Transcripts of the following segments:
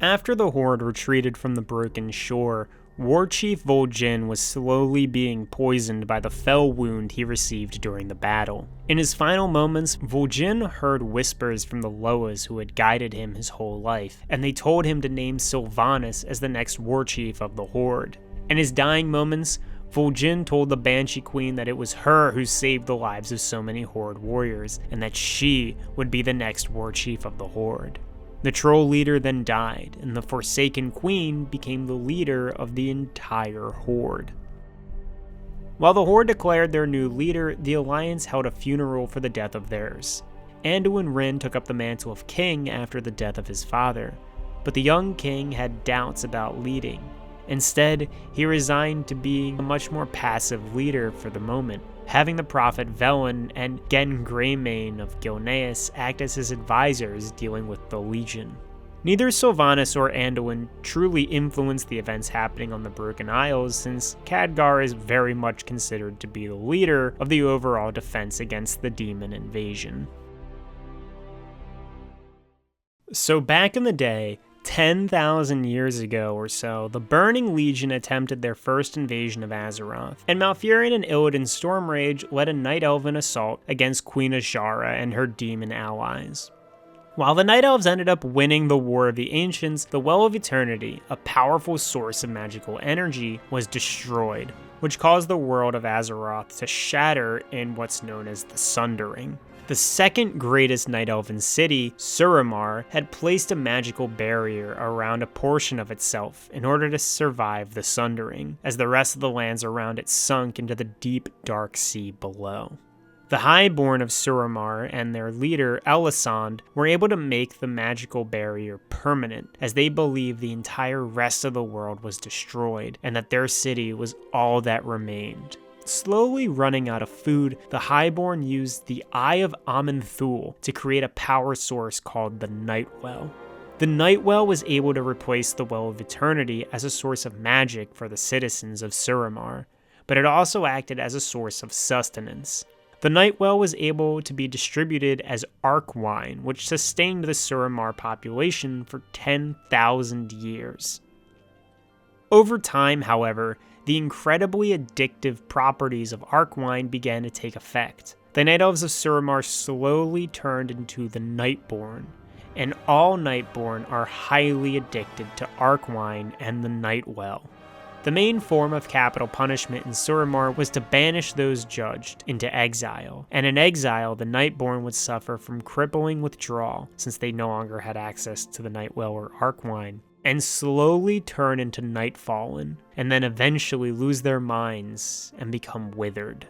After the Horde retreated from the Broken Shore, War Chief Vol'jin was slowly being poisoned by the fell wound he received during the battle. In his final moments, Vol'jin heard whispers from the Loas who had guided him his whole life, and they told him to name Sylvanas as the next War Chief of the Horde. In his dying moments, Vol'jin told the Banshee Queen that it was her who saved the lives of so many Horde warriors, and that she would be the next War Chief of the Horde. The Troll leader then died, and the Forsaken Queen became the leader of the entire Horde. While the Horde declared their new leader, the Alliance held a funeral for the death of theirs. Anduin Wrynn took up the mantle of king after the death of his father, but the young king had doubts about leading. Instead, he resigned to being a much more passive leader for the moment, having the prophet Velen and Gen Greymane of Gilneas act as his advisors dealing with the Legion. Neither Sylvanas or Anduin truly influenced the events happening on the Broken Isles, since Khadgar is very much considered to be the leader of the overall defense against the demon invasion. So back in the day, 10,000 years ago or so, the Burning Legion attempted their first invasion of Azeroth, and Malfurion and Illidan's Stormrage led a Night Elven assault against Queen Azsuna and her demon allies. While the Night Elves ended up winning the War of the Ancients, the Well of Eternity, a powerful source of magical energy, was destroyed, which caused the world of Azeroth to shatter in what's known as the Sundering. The second greatest Night Elven city, Suramar, had placed a magical barrier around a portion of itself in order to survive the Sundering, as the rest of the lands around it sunk into the deep, dark sea below. The Highborn of Suramar and their leader, Elisand, were able to make the magical barrier permanent, as they believed the entire rest of the world was destroyed, and that their city was all that remained. Slowly running out of food, the Highborn used the Eye of Aman'Thul to create a power source called the Nightwell. The Nightwell was able to replace the Well of Eternity as a source of magic for the citizens of Suramar, but it also acted as a source of sustenance. The Nightwell was able to be distributed as Arc Wine, which sustained the Suramar population for 10,000 years. Over time, however, the incredibly addictive properties of Arc Wine began to take effect. The Night Elves of Suramar slowly turned into the Nightborn, and all Nightborn are highly addicted to Arc Wine and the Nightwell. The main form of capital punishment in Suramar was to banish those judged into exile, and in exile the Nightborn would suffer from crippling withdrawal since they no longer had access to the Nightwell or Arc Wine, and slowly turn into Nightfallen, and then eventually lose their minds and become withered.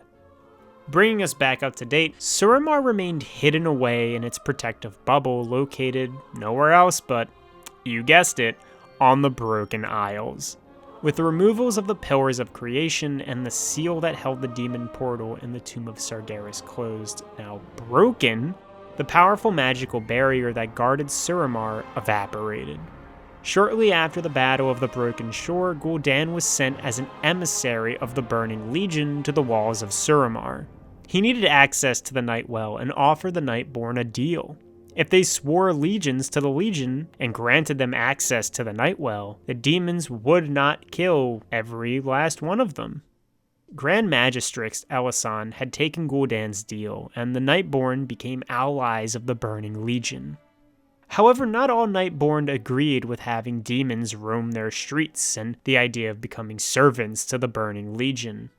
Bringing us back up to date, Suramar remained hidden away in its protective bubble located nowhere else but, you guessed it, on the Broken Isles. With the removals of the Pillars of Creation and the seal that held the demon portal in the Tomb of Sargeras closed, now broken, the powerful magical barrier that guarded Suramar evaporated. Shortly after the Battle of the Broken Shore, Gul'dan was sent as an emissary of the Burning Legion to the walls of Suramar. He needed access to the Nightwell and offered the Nightborn a deal. If they swore allegiance to the Legion and granted them access to the Nightwell, the demons would not kill every last one of them. Grand Magistrix Elisand had taken Gul'dan's deal, and the Nightborn became allies of the Burning Legion. However, not all Nightborn agreed with having demons roam their streets and the idea of becoming servants to the Burning Legion.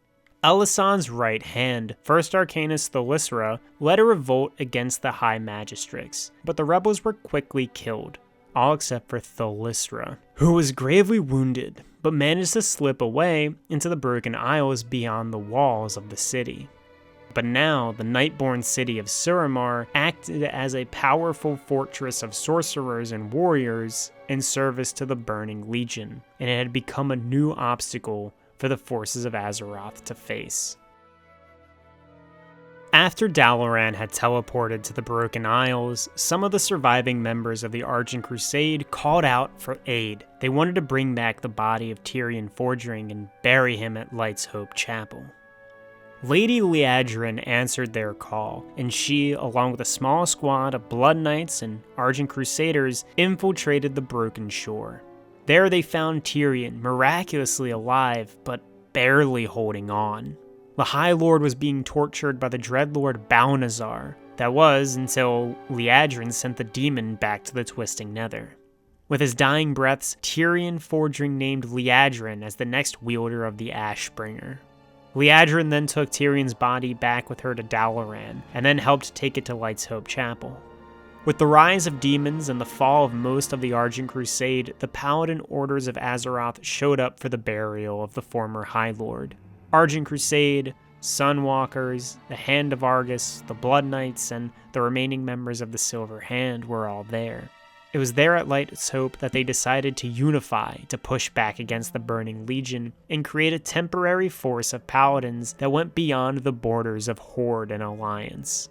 Elisand's right hand, First Arcanist Thalyssra, led a revolt against the High Magistrix, but the rebels were quickly killed, all except for Thalyssra, who was gravely wounded, but managed to slip away into the Broken Isles beyond the walls of the city. But now, the Nightborn city of Suramar acted as a powerful fortress of sorcerers and warriors in service to the Burning Legion, and it had become a new obstacle for the forces of Azeroth to face. After Dalaran had teleported to the Broken Isles, some of the surviving members of the Argent Crusade called out for aid. They wanted to bring back the body of Tyrion Fordring and bury him at Light's Hope Chapel. Lady Liadrin answered their call, and she, along with a small squad of Blood Knights and Argent Crusaders, infiltrated the broken shore. There they found Tyrion, miraculously alive, but barely holding on. The High Lord was being tortured by the Dreadlord Balnazar. That was until Liadrin sent the demon back to the Twisting Nether. With his dying breaths, Tyrion forging named Liadrin as the next wielder of the Ashbringer. Liadrin then took Tyrion's body back with her to Dalaran, and then helped take it to Light's Hope Chapel. With the rise of demons and the fall of most of the Argent Crusade, the Paladin Orders of Azeroth showed up for the burial of the former High Lord. Argent Crusade, Sunwalkers, the Hand of Argus, the Blood Knights, and the remaining members of the Silver Hand were all there. It was there at Light's Hope that they decided to unify to push back against the Burning Legion and create a temporary force of paladins that went beyond the borders of Horde and Alliance.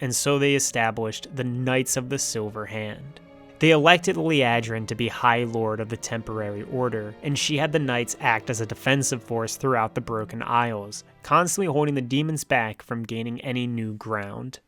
And so they established the Knights of the Silver Hand. They elected Liadrin to be High Lord of the Temporary Order, and she had the Knights act as a defensive force throughout the Broken Isles, constantly holding the demons back from gaining any new ground.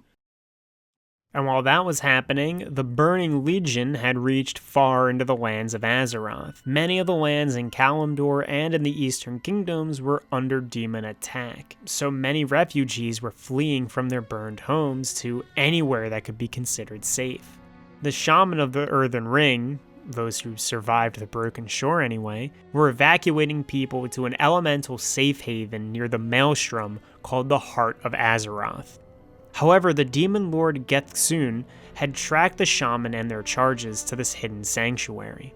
And while that was happening, the Burning Legion had reached far into the lands of Azeroth. Many of the lands in Kalimdor and in the Eastern Kingdoms were under demon attack, so many refugees were fleeing from their burned homes to anywhere that could be considered safe. The Shaman of the Earthen Ring, those who survived the Broken Shore anyway, were evacuating people to an elemental safe haven near the Maelstrom called the Heart of Azeroth. However, the demon lord Gethsoon had tracked the shaman and their charges to this hidden sanctuary.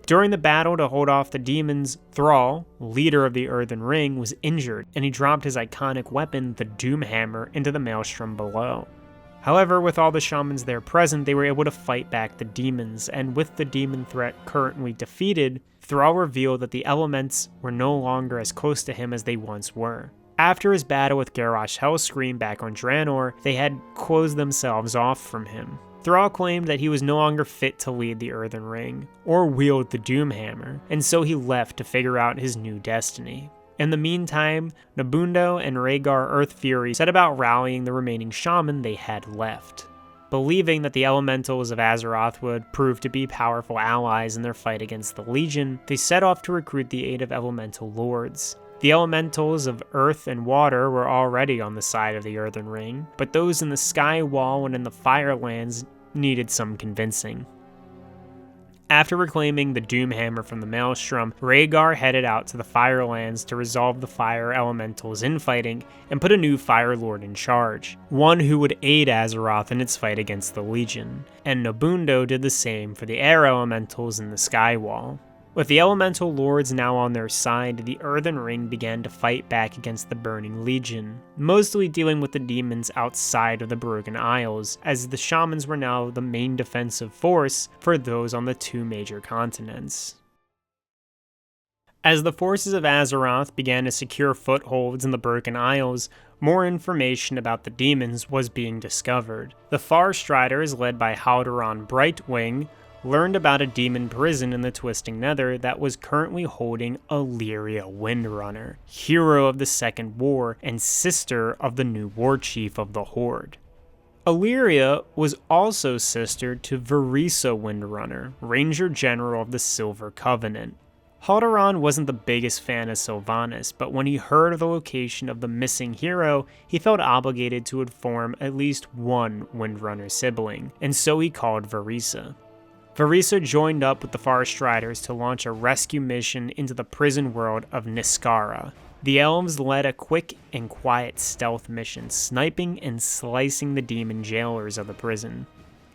During the battle to hold off the demons, Thrall, leader of the Earthen Ring, was injured, and he dropped his iconic weapon, the Doomhammer, into the maelstrom below. However, with all the shamans there present, they were able to fight back the demons, and with the demon threat currently defeated, Thrall revealed that the elements were no longer as close to him as they once were. After his battle with Garrosh Hellscream back on Draenor, they had closed themselves off from him. Thrall claimed that he was no longer fit to lead the Earthen Ring, or wield the Doomhammer, and so he left to figure out his new destiny. In the meantime, Nabundo and Rhaegar Earthfury set about rallying the remaining shaman they had left. Believing that the elementals of Azeroth would prove to be powerful allies in their fight against the Legion, they set off to recruit the aid of elemental lords. The elementals of earth and water were already on the side of the Earthen Ring, but those in the Sky Wall and in the Firelands needed some convincing. After reclaiming the Doomhammer from the Maelstrom, Rhaegar headed out to the Firelands to resolve the fire elementals' infighting and put a new Fire Lord in charge, one who would aid Azeroth in its fight against the Legion, and Nabundo did the same for the air elementals in the Sky Wall. With the elemental lords now on their side, the Earthen Ring began to fight back against the Burning Legion, mostly dealing with the demons outside of the Broken Isles, as the shamans were now the main defensive force for those on the two major continents. As the forces of Azeroth began to secure footholds in the Broken Isles, more information about the demons was being discovered. The Farstriders, led by Haldoran Brightwing, learned about a demon prison in the Twisting Nether that was currently holding Illyria Windrunner, hero of the Second War and sister of the new war chief of the Horde. Illyria was also sister to Varisa Windrunner, Ranger General of the Silver Covenant. Haldoran wasn't the biggest fan of Sylvanas, but when he heard of the location of the missing hero, he felt obligated to inform at least one Windrunner sibling, and so he called Varisa. Varisa joined up with the Farstriders to launch a rescue mission into the prison world of Niskara. The elves led a quick and quiet stealth mission, sniping and slicing the demon jailers of the prison.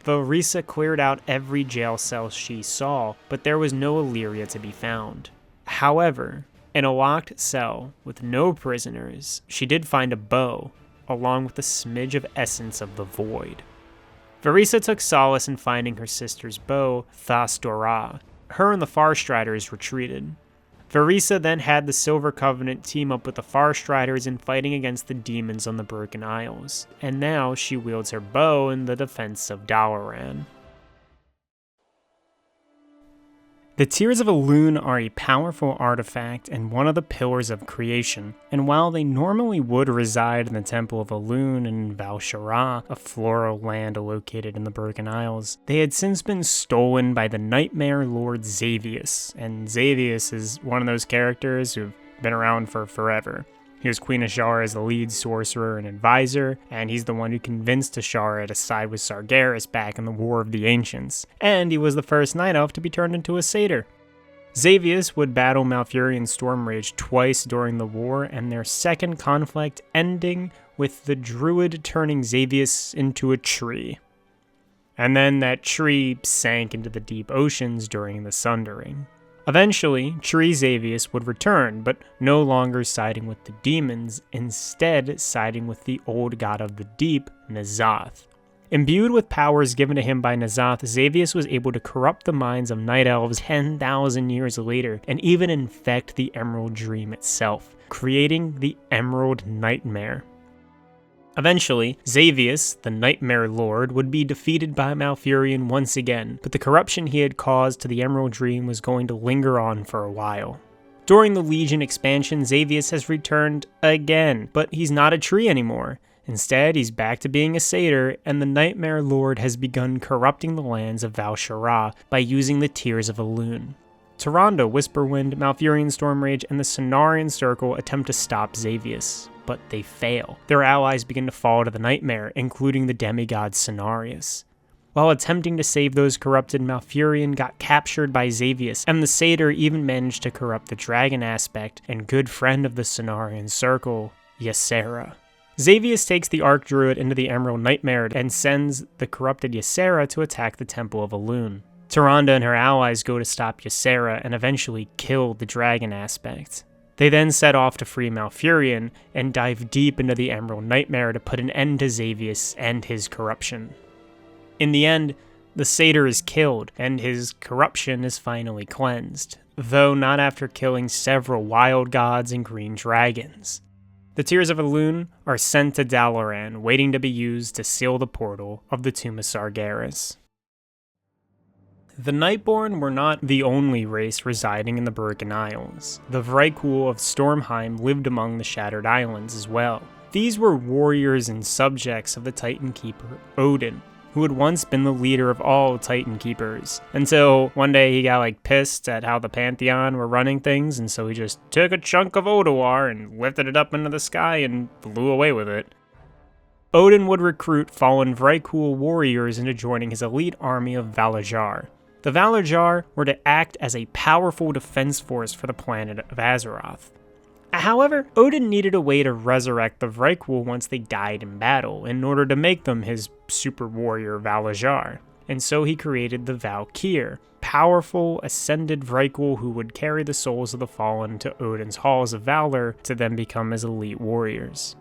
Varisa cleared out every jail cell she saw, but there was no Illyria to be found. However, in a locked cell with no prisoners, she did find a bow, along with a smidge of essence of the void. Varisa took solace in finding her sister's bow, Thasdora. Her and the Farstriders retreated. Varisa then had the Silver Covenant team up with the Farstriders in fighting against the demons on the Broken Isles, and now she wields her bow in the defense of Dalaran. The Tears of Elune are a powerful artifact and one of the pillars of creation, and while they normally would reside in the Temple of Elune in Val'Sharah, a floral land located in the Broken Isles, they had since been stolen by the Nightmare Lord Xavius, and Xavius is one of those characters who've been around for forever. He was Queen Azshara as the lead sorcerer and advisor, and he's the one who convinced Azshara to side with Sargeras back in the War of the Ancients, and he was the first Night Elf to be turned into a satyr. Xavius would battle Malfurion Stormrage twice during the war, and their second conflict ending with the druid turning Xavius into a tree. And then that tree sank into the deep oceans during the Sundering. Eventually, Tree Xavius would return, but no longer siding with the demons, instead siding with the old god of the deep, N'Zoth. Imbued with powers given to him by N'Zoth, Xavius was able to corrupt the minds of Night Elves 10,000 years later, and even infect the Emerald Dream itself, creating the Emerald Nightmare. Eventually, Xavius, the Nightmare Lord, would be defeated by Malfurion once again, but the corruption he had caused to the Emerald Dream was going to linger on for a while. During the Legion expansion, Xavius has returned again, but he's not a tree anymore. Instead, he's back to being a satyr, and the Nightmare Lord has begun corrupting the lands of Val'Sharah by using the Tears of Elune. Tyrande, Whisperwind, Malfurion Stormrage, and the Cenarian Circle attempt to stop Xavius, but they fail. Their allies begin to fall to the Nightmare, including the demigod Cenarius. While attempting to save those corrupted, Malfurion got captured by Xavius, and the satyr even managed to corrupt the dragon aspect and good friend of the Cenarian Circle, Ysera. Xavius takes the Archdruid into the Emerald Nightmare and sends the corrupted Ysera to attack the Temple of Elune. Tyrande and her allies go to stop Ysera and eventually kill the dragon aspect. They then set off to free Malfurion and dive deep into the Emerald Nightmare to put an end to Xavius and his corruption. In the end, the satyr is killed and his corruption is finally cleansed, though not after killing several wild gods and green dragons. The Tears of Elune are sent to Dalaran, waiting to be used to seal the portal of the Tomb of Sargeras. The Nightborn were not the only race residing in the Broken Isles. The Vrykul of Stormheim lived among the Shattered Islands as well. These were warriors and subjects of the Titan Keeper, Odin, who had once been the leader of all Titan Keepers, until one day he got pissed at how the Pantheon were running things, and so he just took a chunk of Odoar and lifted it up into the sky and blew away with it. Odin would recruit fallen Vrykul warriors into joining his elite army of Val'Jar. The Val'Jar were to act as a powerful defense force for the planet of Azeroth. However, Odin needed a way to resurrect the Vrykul once they died in battle, in order to make them his super warrior Val'Jar. And so he created the val'kyr, powerful, ascended Vrykul who would carry the souls of the fallen to Odin's halls of valor to then become his elite warriors.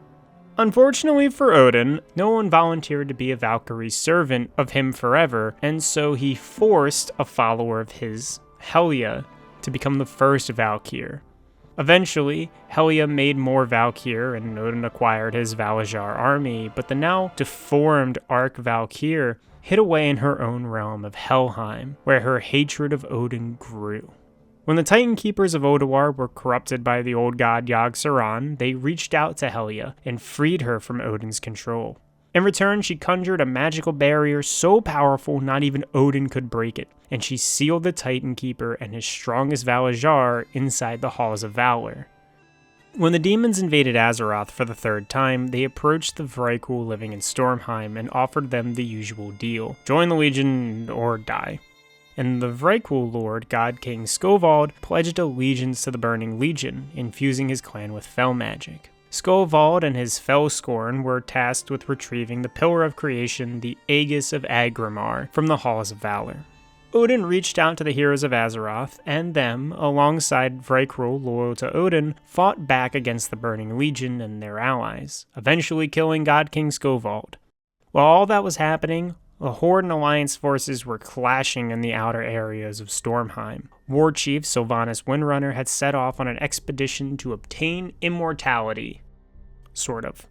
Unfortunately for Odin, no one volunteered to be a Valkyrie's servant of him forever, and so he forced a follower of his, Helya, to become the first val'kyr. Eventually, Helya made more val'kyr and Odin acquired his Val'Jar army, but the now deformed Arch-Valkyr hid away in her own realm of Helheim, where her hatred of Odin grew. When the Titan Keepers of Odoar were corrupted by the old god Yogg-Saron, they reached out to Helya and freed her from Odin's control. In return, she conjured a magical barrier so powerful not even Odin could break it, and she sealed the Titan Keeper and his strongest Val'Jar inside the Halls of Valor. When the demons invaded Azeroth for the third time, they approached the Vrykul living in Stormheim and offered them the usual deal: join the Legion or die. And the Vrykul Lord, God King Skovald, pledged allegiance to the Burning Legion, infusing his clan with fell magic. Skovald and his Fellscorn were tasked with retrieving the Pillar of Creation, the Aegis of Agrimar, from the Halls of Valor. Odin reached out to the heroes of Azeroth, and them, alongside Vrykul loyal to Odin, fought back against the Burning Legion and their allies, eventually killing God King Skovald. While all that was happening, the Horde and Alliance forces were clashing in the outer areas of Stormheim. War Chief Sylvanas Windrunner had set off on an expedition to obtain immortality. Sort of.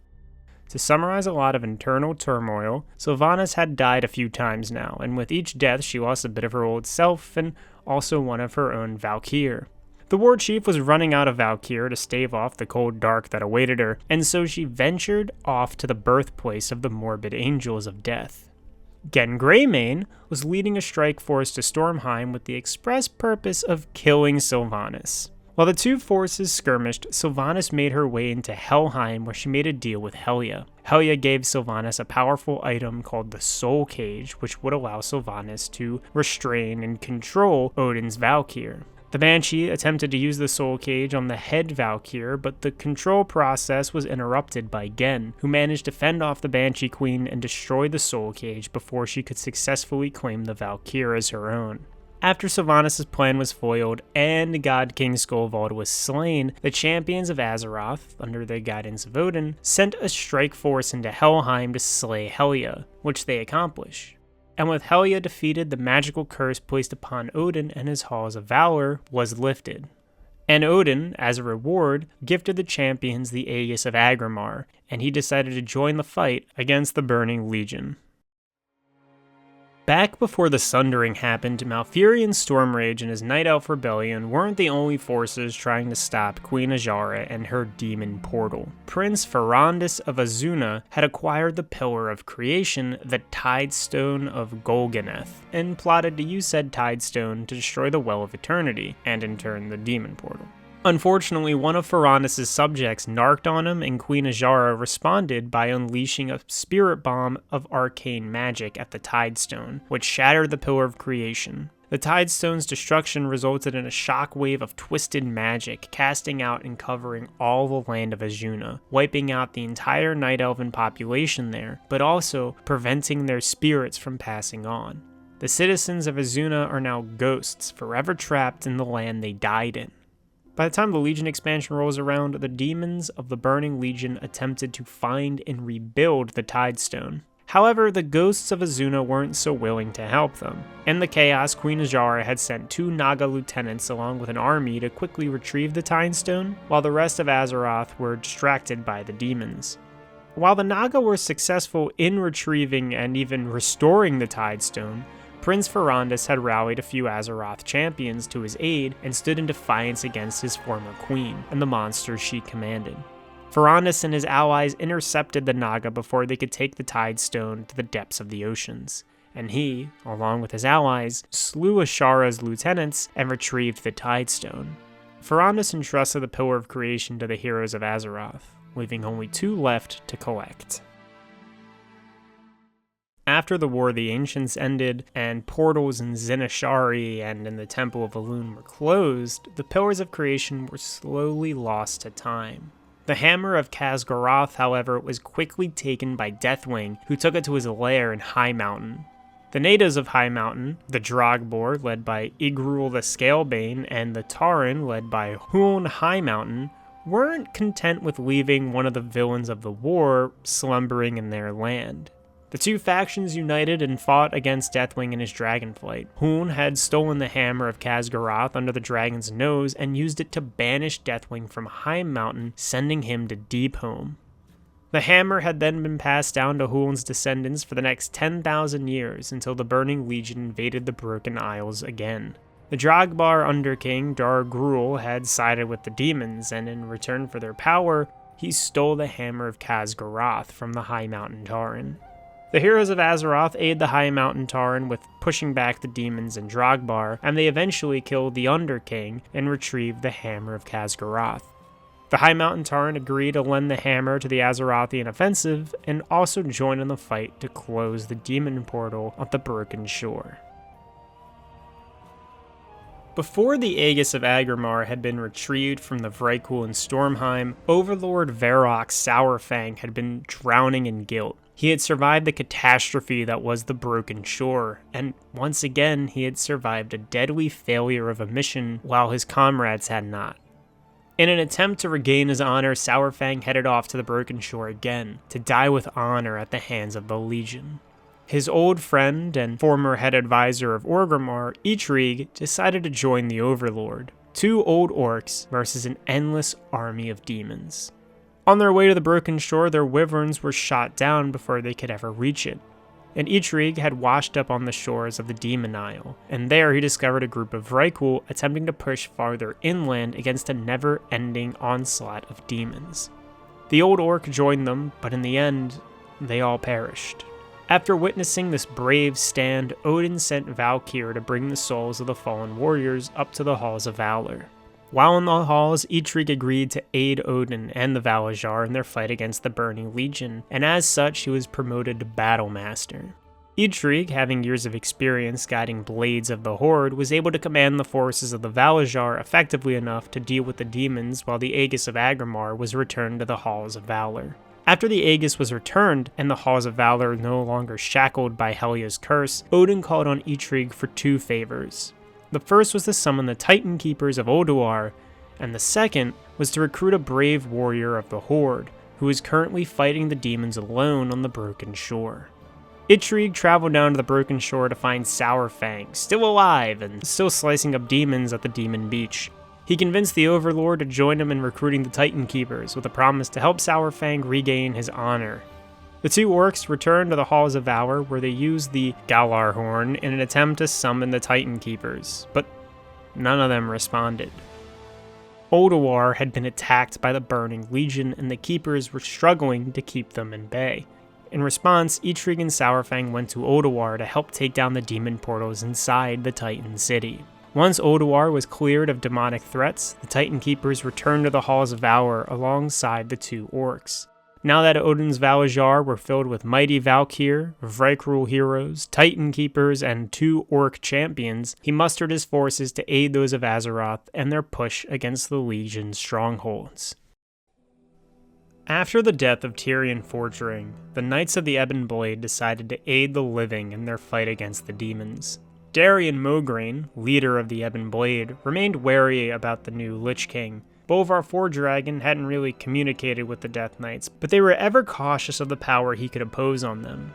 To summarize a lot of internal turmoil, Sylvanas had died a few times now, and with each death she lost a bit of her old self and also one of her own val'kyr. The war chief was running out of val'kyr to stave off the cold dark that awaited her, and so she ventured off to the birthplace of the morbid angels of death. Gen Greymane was leading a strike force to Stormheim with the express purpose of killing Sylvanas. While the two forces skirmished, Sylvanas made her way into Helheim where she made a deal with Helya. Helya gave Sylvanas a powerful item called the Soul Cage, which would allow Sylvanas to restrain and control Odin's val'kyr. The Banshee attempted to use the Soul Cage on the head val'kyr, but the control process was interrupted by Gen, who managed to fend off the Banshee Queen and destroy the Soul Cage before she could successfully claim the val'kyr as her own. After Sylvanas' plan was foiled and God King Skovald was slain, the champions of Azeroth, under the guidance of Odin, sent a strike force into Helheim to slay Helya, which they accomplished. And with Helya defeated, the magical curse placed upon Odin and his Halls of Valor was lifted. And Odin, as a reward, gifted the champions the Aegis of Agrimar, and he decided to join the fight against the Burning Legion. Back before the Sundering happened, Malfurion's Stormrage and his Night Elf Rebellion weren't the only forces trying to stop Queen Azsuna and her demon portal. Prince Ferandus of Azsuna had acquired the Pillar of Creation, the Tidestone of Golganeth, and plotted to use said Tidestone to destroy the Well of Eternity, and in turn the demon portal. Unfortunately, one of Ferandus' subjects narked on him, and Queen Azsuna responded by unleashing a spirit bomb of arcane magic at the Tidestone, which shattered the Pillar of Creation. The Tidestone's destruction resulted in a shockwave of twisted magic, casting out and covering all the land of Azsuna, wiping out the entire Night Elven population there, but also preventing their spirits from passing on. The citizens of Azsuna are now ghosts, forever trapped in the land they died in. By the time the Legion expansion rolls around, the demons of the Burning Legion attempted to find and rebuild the Tidestone. However, the ghosts of Azsuna weren't so willing to help them. In the chaos, Queen Azsuna had sent 2 Naga lieutenants along with an army to quickly retrieve the Tidestone, while the rest of Azeroth were distracted by the demons. While the Naga were successful in retrieving and even restoring the Tidestone, Prince Ferandus had rallied a few Azeroth champions to his aid and stood in defiance against his former queen and the monsters she commanded. Ferandus and his allies intercepted the Naga before they could take the Tidestone to the depths of the oceans, and he, along with his allies, slew Azshara's lieutenants and retrieved the Tidestone. Ferandus entrusted the Pillar of Creation to the heroes of Azeroth, leaving only 2 left to collect. After the War of the Ancients ended, and portals in Zinashari and in the Temple of Elune were closed, the Pillars of Creation were slowly lost to time. The Hammer of Khaz'goroth, however, was quickly taken by Deathwing, who took it to his lair in Highmountain. The natives of Highmountain, the Drogbor, led by Igrul the Scalebane, and the Tauren, led by Huon Highmountain, weren't content with leaving one of the villains of the war slumbering in their land. The 2 factions united and fought against Deathwing and his dragonflight. Huon had stolen the Hammer of Khaz'goroth under the dragon's nose and used it to banish Deathwing from Highmountain, sending him to Deepholm. The hammer had then been passed down to Huon's descendants for the next 10,000 years until the Burning Legion invaded the Broken Isles again. The Drogbar Underking, Dar Gruul, had sided with the demons, and in return for their power, he stole the Hammer of Khaz'goroth from the Highmountain Tauren. The heroes of Azeroth aid the Highmountain Tauren with pushing back the demons and Drogbar, and they eventually kill the Underking and retrieve the Hammer of Khaz'goroth. The Highmountain Tauren agreed to lend the hammer to the Azerothian offensive, and also join in the fight to close the demon portal of the Broken Shore. Before the Aegis of Agrimar had been retrieved from the Vrykul in Stormheim, Overlord Varrock Sourfang had been drowning in guilt. He had survived the catastrophe that was the Broken Shore, and once again he had survived a deadly failure of a mission while his comrades had not. In an attempt to regain his honor, Sourfang headed off to the Broken Shore again, to die with honor at the hands of the Legion. His old friend and former head advisor of Orgrimmar, Eitrigg, decided to join the Overlord. 2 old orcs versus an endless army of demons. On their way to the Broken Shore, their wyverns were shot down before they could ever reach it. And Eitrigg had washed up on the shores of the Demon Isle, and there he discovered a group of Vrykul attempting to push farther inland against a never-ending onslaught of demons. The old orc joined them, but in the end, they all perished. After witnessing this brave stand, Odin sent val'kyr to bring the souls of the fallen warriors up to the Halls of Valor. While in the halls, Eitrigg agreed to aid Odin and the Val'Sharah in their fight against the Burning Legion, and as such he was promoted to Battle Master. Eitrigg, having years of experience guiding Blades of the Horde, was able to command the forces of the Val'Sharah effectively enough to deal with the demons while the Aegis of Agrimar was returned to the Halls of Valor. After the Aegis was returned, and the Halls of Valor no longer shackled by Helya's curse, Odin called on Eitrigg for 2 favors. The first was to summon the Titan Keepers of Ulduar, and the second was to recruit a brave warrior of the Horde, who is currently fighting the demons alone on the Broken Shore. Eitrigg traveled down to the Broken Shore to find Saurfang, still alive and still slicing up demons at the Demon Beach. He convinced the Overlord to join him in recruiting the Titan Keepers, with a promise to help Saurfang regain his honor. The 2 orcs returned to the Halls of Valor, where they used the Galar Horn in an attempt to summon the Titan Keepers, but none of them responded. Ulduar had been attacked by the Burning Legion, and the Keepers were struggling to keep them in bay. In response, Eitrigg and Saurfang went to Ulduar to help take down the demon portals inside the Titan City. Once Ulduar was cleared of demonic threats, the Titan Keepers returned to the Halls of Valor alongside the 2 orcs. Now that Odin's Val'Sharah were filled with mighty val'kyr, Vrykul heroes, Titan Keepers, and 2 orc champions, he mustered his forces to aid those of Azeroth and their push against the Legion's strongholds. After the death of Tyrion Forgeling, the Knights of the Ebon Blade decided to aid the living in their fight against the demons. Darion Mograine, leader of the Ebon Blade, remained wary about the new Lich King. Bolvar Fordragon hadn't really communicated with the Death Knights, but they were ever cautious of the power he could impose on them.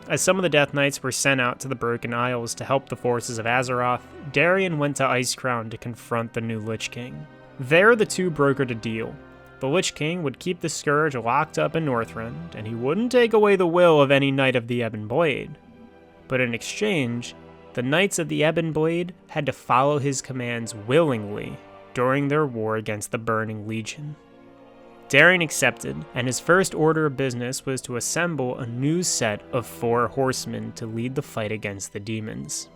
As some of the Death Knights were sent out to the Broken Isles to help the forces of Azeroth, Darion went to Icecrown to confront the new Lich King. There the 2 brokered a deal. The Lich King would keep the Scourge locked up in Northrend, and he wouldn't take away the will of any Knight of the Ebon Blade. But in exchange, the Knights of the Ebon Blade had to follow his commands willingly during their war against the Burning Legion. Darion accepted, and his first order of business was to assemble a new set of 4 horsemen to lead the fight against the demons.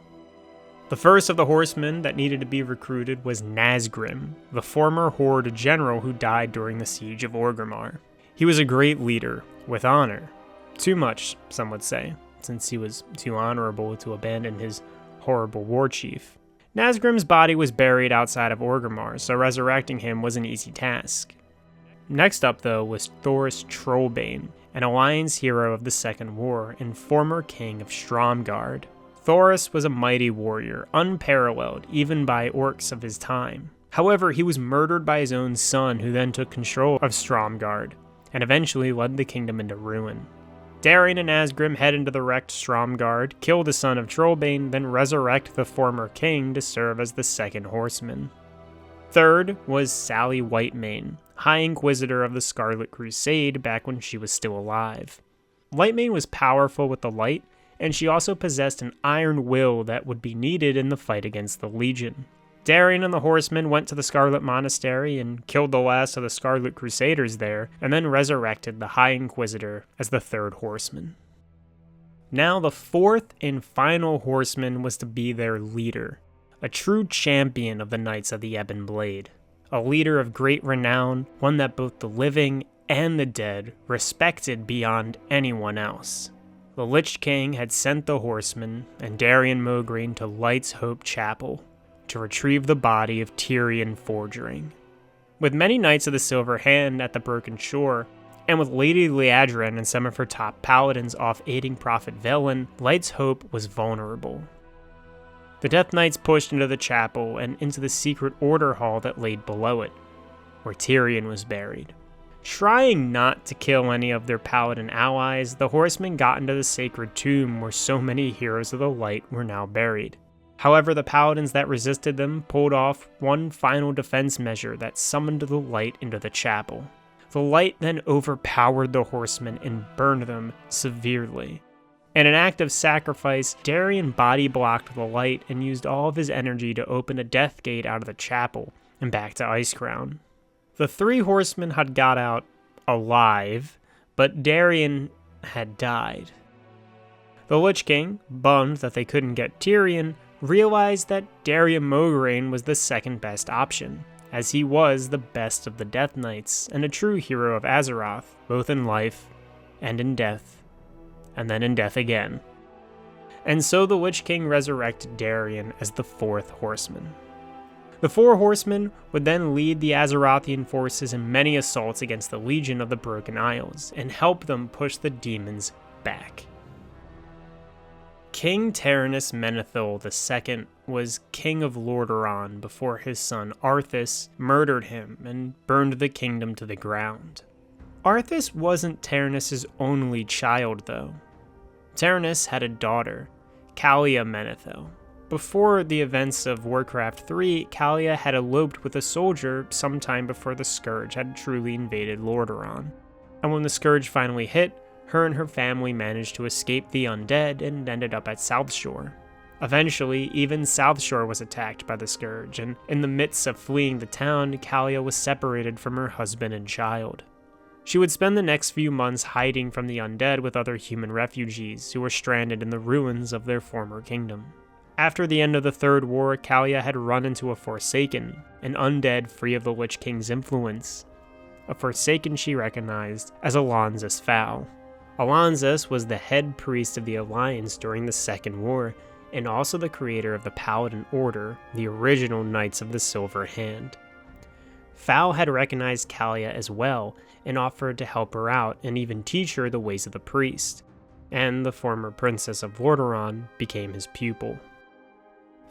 The first of the horsemen that needed to be recruited was Nazgrim, the former Horde general who died during the siege of Orgrimmar. He was a great leader, with honor. Too much, some would say, since he was too honorable to abandon his horrible war chief. Nazgrim's body was buried outside of Orgrimmar, so resurrecting him was an easy task. Next up, though, was Thoris Trollbane, an Alliance hero of the Second War and former king of Stromgarde. Thoris was a mighty warrior, unparalleled even by orcs of his time. However, he was murdered by his own son, who then took control of Stromgarde, and eventually led the kingdom into ruin. Darion and Nazgrim head into the wrecked Stromgarde, kill the son of Trollbane, then resurrect the former king to serve as the second horseman. Third was Sally Whitemane, High Inquisitor of the Scarlet Crusade back when she was still alive. Whitemane was powerful with the light, and she also possessed an iron will that would be needed in the fight against the Legion. Darion and the horsemen went to the Scarlet Monastery and killed the last of the Scarlet Crusaders there, and then resurrected the High Inquisitor as the third horseman. Now the 4th and final horseman was to be their leader, a true champion of the Knights of the Ebon Blade, a leader of great renown, one that both the living and the dead respected beyond anyone else. The Lich King had sent the horsemen and Darion Mograine to Light's Hope Chapel to retrieve the body of Tyrion Forgeling. With many Knights of the Silver Hand at the Broken Shore, and with Lady Liadrin and some of her top paladins off aiding Prophet Velen, Light's Hope was vulnerable. The Death Knights pushed into the chapel and into the secret order hall that laid below it, where Tyrion was buried. Trying not to kill any of their paladin allies, the horsemen got into the sacred tomb where so many heroes of the light were now buried. However, the paladins that resisted them pulled off one final defense measure that summoned the light into the chapel. The light then overpowered the horsemen and burned them severely. In an act of sacrifice, Darian body-blocked the light and used all of his energy to open a death gate out of the chapel and back to Icecrown. The 3 horsemen had got out alive, but Darian had died. The Lich King, bummed that they couldn't get Tyrion, realized that Darian Mograine was the second best option, as he was the best of the Death Knights and a true hero of Azeroth, both in life and in death, and then in death again. And so the Lich King resurrected Darian as the 4th horseman. The 4 horsemen would then lead the Azerothian forces in many assaults against the Legion of the Broken Isles and help them push the demons back. King Taranis Menethil II was king of Lordaeron before his son Arthas murdered him and burned the kingdom to the ground. Arthas wasn't Taranis' only child, though. Taranis had a daughter, Calia Menethil. Before the events of Warcraft 3, Calia had eloped with a soldier sometime before the Scourge had truly invaded Lordaeron. And when the Scourge finally hit, her and her family managed to escape the undead and ended up at Southshore. Eventually, even Southshore was attacked by the Scourge, and in the midst of fleeing the town, Calia was separated from her husband and child. She would spend the next few months hiding from the undead with other human refugees who were stranded in the ruins of their former kingdom. After the end of the Third War, Calia had run into a Forsaken, an undead free of the Lich King's influence. A Forsaken she recognized as Alonzus Fal. Alonzus was the head priest of the Alliance during the Second War, and also the creator of the Paladin Order, the original Knights of the Silver Hand. Fal had recognized Calia as well, and offered to help her out and even teach her the ways of the priest, and the former princess of Lordaeron became his pupil.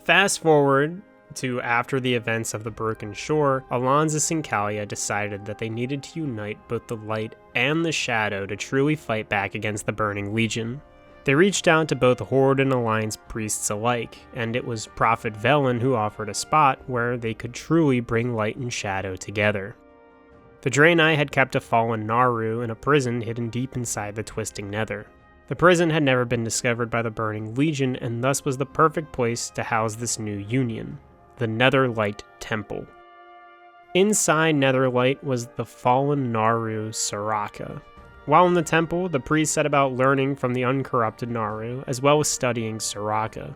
Fast forward to after the events of the Broken Shore, Alonzus and Calia decided that they needed to unite both the light and the shadow to truly fight back against the Burning Legion. They reached out to both Horde and Alliance priests alike, and it was Prophet Velen who offered a spot where they could truly bring light and shadow together. The Draenei had kept a fallen Naru in a prison hidden deep inside the Twisting Nether. The prison had never been discovered by the Burning Legion and thus was the perfect place to house this new union, the Netherlight Temple. Inside Netherlight was the fallen Naru Soraka. While in the temple, the priest set about learning from the uncorrupted Naru, as well as studying Soraka.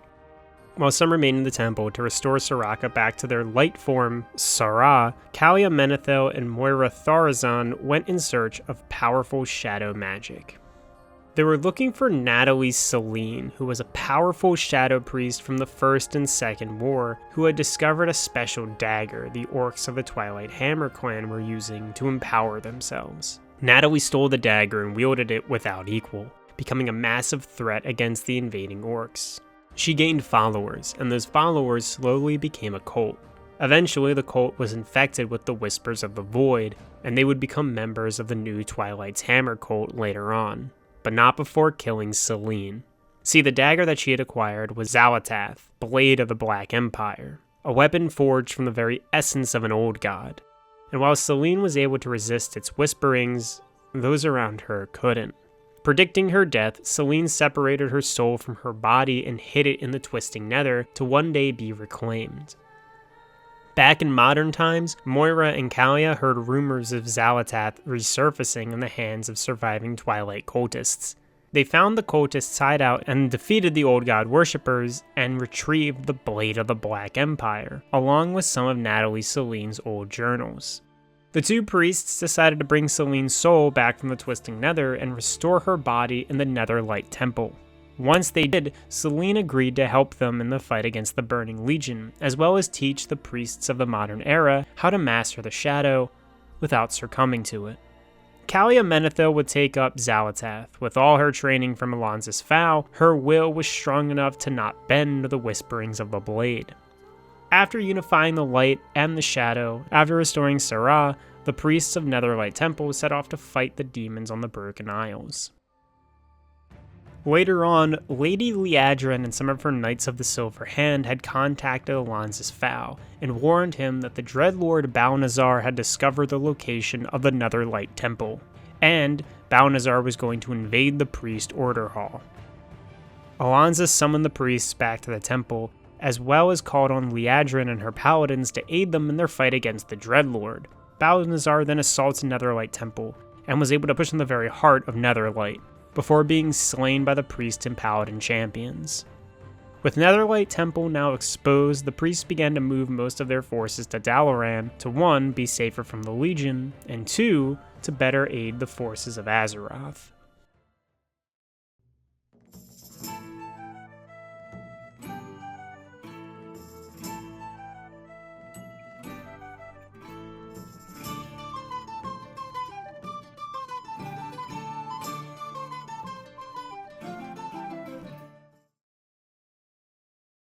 While some remained in the temple to restore Soraka back to their light form, Sarah, Calia Menethil and Moira Tharazan went in search of powerful shadow magic. They were looking for Natalie Selene, who was a powerful shadow priest from the First and Second War, who had discovered a special dagger the orcs of the Twilight Hammer clan were using to empower themselves. Natalie stole the dagger and wielded it without equal, becoming a massive threat against the invading orcs. She gained followers, and those followers slowly became a cult. Eventually, the cult was infected with the Whispers of the Void, and they would become members of the new Twilight's Hammer cult later on, but not before killing Selene. See, the dagger that she had acquired was Xal'atath, Blade of the Black Empire, a weapon forged from the very essence of an old god. And while Selene was able to resist its whisperings, those around her couldn't. Predicting her death, Selene separated her soul from her body and hid it in the Twisting Nether to one day be reclaimed. Back in modern times, Moira and Calia heard rumors of Xal'atath resurfacing in the hands of surviving Twilight cultists. They found the cultists' hideout and defeated the old god worshippers and retrieved the Blade of the Black Empire, along with some of Natalie Selene's old journals. The two priests decided to bring Selene's soul back from the Twisting Nether and restore her body in the Netherlight Temple. Once they did, Selene agreed to help them in the fight against the Burning Legion, as well as teach the priests of the modern era how to master the shadow without succumbing to it. Calia Menethil would take up Xal'atath. With all her training from Alonzus Fal, her will was strong enough to not bend to the whisperings of the blade. After unifying the light and the shadow, after restoring Sarah, the priests of Netherlight Temple set off to fight the demons on the Broken Isles. Later on, Lady Liadrin and some of her Knights of the Silver Hand had contacted Alonz's Fowl and warned him that the Dreadlord Balnazar had discovered the location of the Netherlight Temple, and Balnazar was going to invade the Priest Order Hall. Alonza summoned the priests back to the temple, as well as called on Liadrin and her paladins to aid them in their fight against the Dreadlord. Balnazar then assaults the Netherlight Temple, and was able to push in the very heart of Netherlight, before being slain by the priest and paladin champions. With Netherlight Temple now exposed, the priests began to move most of their forces to Dalaran to 1. Be safer from the Legion, and 2. To better aid the forces of Azeroth.